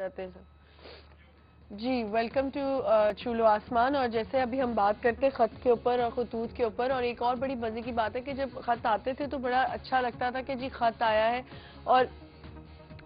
کرتے ہیں سب. جی welcome to چولو آسمان. اور جیسے ابھی ہم بات کرتے خط کے اوپر اور خطوط کے اوپر, اور ایک اور بڑی مزے کی بات ہے کہ جب خط آتے تھے تو بڑا اچھا لگتا تھا کہ جی خط آیا ہے. اور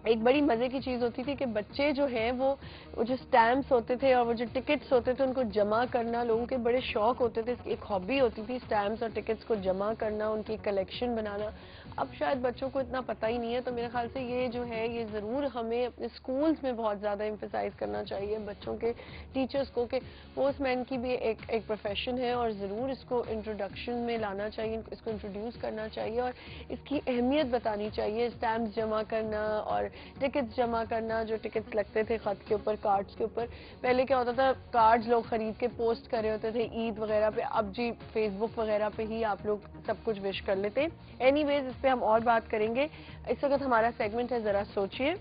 ایک بڑی مزے کی چیز ہوتی تھی کہ بچے جو ہیں وہ جو سٹیمپس ہوتے تھے اور وہ جو ٹکٹس ہوتے تھے ان کو جمع کرنا لوگوں کے بڑے شوق ہوتے تھے. ایک ہابی ہوتی تھی سٹیمپس اور ٹکٹس کو جمع کرنا, ان کی کلیکشن بنانا. اب شاید بچوں کو اتنا پتہ ہی نہیں ہے, تو میرے خیال سے یہ جو ہے یہ ضرور ہمیں اپنے اسکولز میں بہت زیادہ ایمفیسائز کرنا چاہیے بچوں کے ٹیچرز کو کہ پوسٹ مین کی بھی ایک پروفیشن ہے اور ضرور اس کو انٹروڈکشن میں لانا چاہیے, اس کو انٹروڈیوس کرنا چاہیے اور اس کی اہمیت بتانی چاہیے. سٹیمپس جمع کرنا اور ٹکٹس جمع کرنا, جو ٹکٹس لگتے تھے خط کے اوپر, کارڈز کے اوپر. پہلے کیا ہوتا تھا کارڈز لوگ خرید کے پوسٹ کر رہے ہوتے تھے عید وغیرہ پہ, اب جی فیس بک وغیرہ پہ ہی آپ لوگ سب کچھ وش کر لیتے. اینی ویز اس پہ ہم اور بات کریں گے. اس وقت ہمارا سیگمنٹ ہے ذرا سوچئے.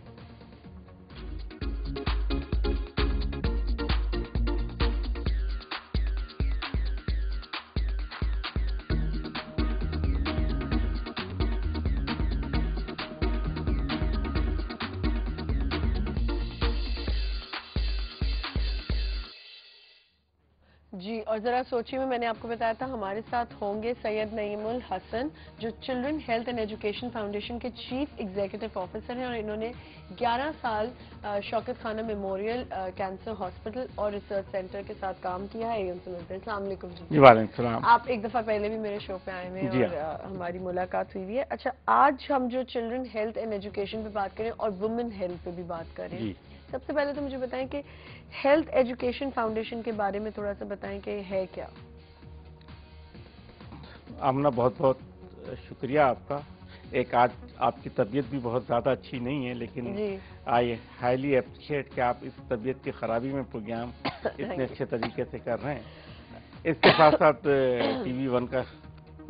جی اور ذرا سوچئے میں نے آپ کو بتایا تھا ہمارے ساتھ ہوں گے سید نعیم الحسن جو children health and education foundation کے چیف ایگزیکٹو آفیسر ہیں, اور انہوں نے 11 سال شوکت خانہ میموریل کینسر ہاسپٹل اور ریسرچ سینٹر کے ساتھ کام کیا ہے. السلام علیکم. جی وعلیکم السلام. آپ ایک دفعہ پہلے بھی میرے شو پہ آئے ہوئے اور ہماری ملاقات ہوئی ہے. اچھا آج ہم جو چلڈرن ہیلتھ اینڈ ایجوکیشن پہ بات کریں اور وومن ہیلتھ پہ بھی بات کریں, سب سے پہلے تو مجھے بتائیں کہ ہیلتھ ایجوکیشن فاؤنڈیشن کے بارے میں تھوڑا سا بتائیں کہ ہے کیا. آمنہ بہت بہت شکریہ آپ کا. ایک آج آپ کی طبیعت بھی بہت زیادہ اچھی نہیں ہے, لیکن آئی ہائیلی اپریشیٹ کہ آپ اس طبیعت کی خرابی میں پروگرام اتنے اچھے طریقے سے کر رہے ہیں. اس کے ساتھ ساتھ ٹی وی ون کا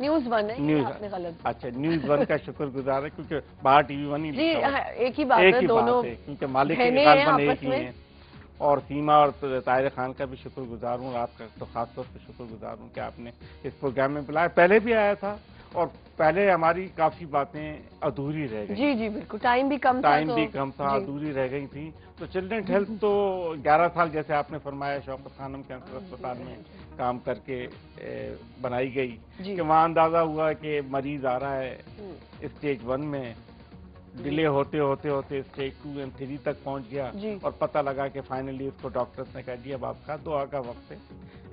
نیوز ون ہے, آپ نے غلط. اچھا نیوز ون کا شکر گزار ہے کیونکہ باہر ٹی وی ون ہی جی ایک ہی بات ہے, دونوں کیونکہ مالک غالباً ایک ہی ہیں. اور سیما اور طاہر خان کا بھی شکر گزار ہوں, آپ کا تو خاص طور پہ شکر گزار ہوں کہ آپ نے اس پروگرام میں بلایا. پہلے بھی آیا تھا اور پہلے ہماری کافی باتیں ادھوری رہ گئی. جی بالکل, ٹائم بھی کم تھا, ادھوری رہ گئی تھی. تو چلڈرن ہیلتھ تو 11 سال جیسے آپ نے فرمایا شوکت خانم کینسر اسپتال میں کام کر کے بنائی گئی کہ وہاں اندازہ ہوا کہ مریض آ رہا ہے اسٹیج 1 میں, ڈیلے ہوتے ہوتے ہوتے اسٹیج 2 اور 3 تک پہنچ گیا, اور پتہ لگا کہ فائنلی اس کو ڈاکٹرز نے کہا دیا اب آپ کا دعا کا وقت ہے,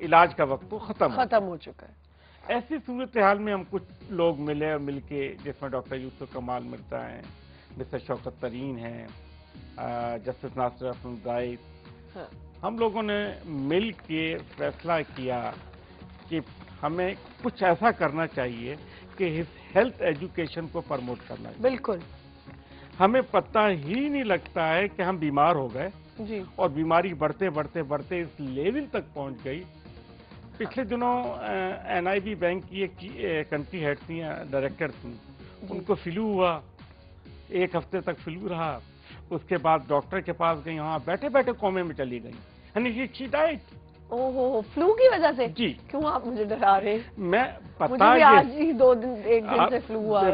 علاج کا وقت تو ختم ہو چکا ہے. ایسی صورتحال میں ہم کچھ لوگ ملے اور مل کے, جس میں ڈاکٹر یوسف کمال مرزا ہیں, مسٹر شوکت ترین ہیں, جسٹس ناصر حسن زاہد, ہم لوگوں نے مل کے فیصلہ کیا کہ ہمیں کچھ ایسا کرنا چاہیے کہ ہیلتھ ایجوکیشن کو پروموٹ کرنا چاہیے. بالکل. ہمیں پتہ ہی نہیں لگتا ہے کہ ہم بیمار ہو گئے, اور بیماری بڑھتے بڑھتے بڑھتے اس لیول تک پہنچ گئی. پچھلے دنوں این آئی بی بینک کی ایک کنٹری ہیڈ تھیں, ڈائریکٹر تھیں, ان کو فلو ہوا, 1 ہفتے تک فلو رہا. اس کے بعد ڈاکٹر کے پاس گئی, وہاں بیٹھے بیٹھے کومے میں چلی گئی. She died. فلو کی وجہ سے؟ جی. کیوں آپ مجھے ڈرا رہے ہیں؟ میں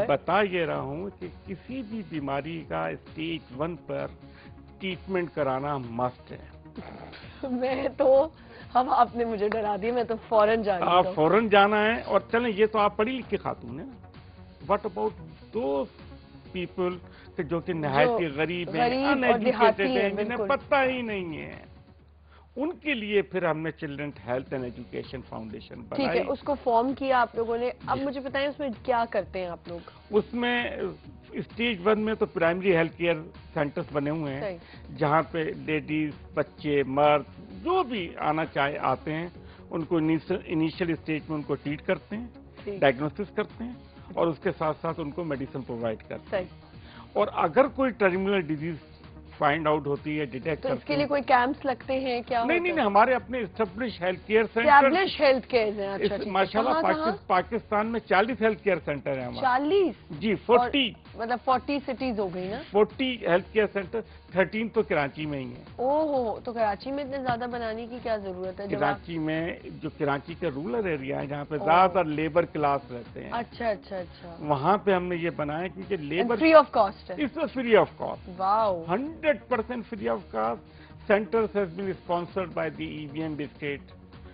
بتا یہ رہا ہوں کہ کسی بھی بیماری کا اسٹیج 1 پر ٹریٹمنٹ کرانا مسٹ ہے. میں تو ہم آپ نے مجھے ڈرا دی, میں تو فوراً جانا. آپ فوراً جانا ہے. اور چلیں یہ تو آپ پڑھی لکھی خاتون ہیں, واٹ اباؤٹ دوز پیپل جو کہ نہایت غریب ہیں, ان ایجوکیٹڈ ہیں, جنہیں پتہ ہی نہیں ہے, ان کے لیے پھر ہم نے children health and education foundation بنائی. ٹھیک ہے, اس کو فارم کیا آپ لوگوں نے. اب مجھے بتائیں اس میں کیا کرتے ہیں آپ لوگ. اس میں اسٹیج 1 میں تو پرائمری ہیلتھ کیئر سینٹرز بنے ہوئے ہیں, جہاں پہ لیڈیز, بچے, مرد جو بھی آنا چاہے آتے ہیں. ان کو انیشیل اسٹیج میں ان کو ٹریٹ کرتے ہیں, ڈائگنوسس کرتے ہیں, اور اس کے ساتھ ساتھ ان کو میڈیسن پرووائڈ کرتے ہیں. اور اگر کوئی ٹرمینل ڈیزیز فائنڈ آؤٹ ہوتی ہے, ڈیٹیکٹ کرتے ہیں. اس کے لیے کوئی کیمپس لگتے ہیں کیا؟ نہیں, ہمارے اپنے اسٹیبلش ہیلتھ کیئر سینٹر. ماشاءاللہ پاکستان میں 40 ہیلتھ کیئر سینٹر ہیں ہمارے. 40؟ جی 40. مطلب 40 سٹیز ہو گئی نا. 40 ہیلتھ کیئر سینٹر, 13 تو کراچی میں ہی ہیں. تو کراچی میں اتنے زیادہ بنانے کی کیا ضرورت ہے؟ کراچی میں جو کراچی کے رورل ایریا ہے جہاں پہ زیادہ تر لیبر کلاس رہتے ہیں. اچھا. وہاں پہ ہم نے یہ بنایا کیونکہ لیبر فری آف کاسٹ ہے. اس میں free of cost. Wow. 100% free of cost. Centers has been sponsored by the EVM Biscuit.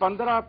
15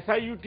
SIUT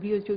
WHO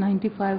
95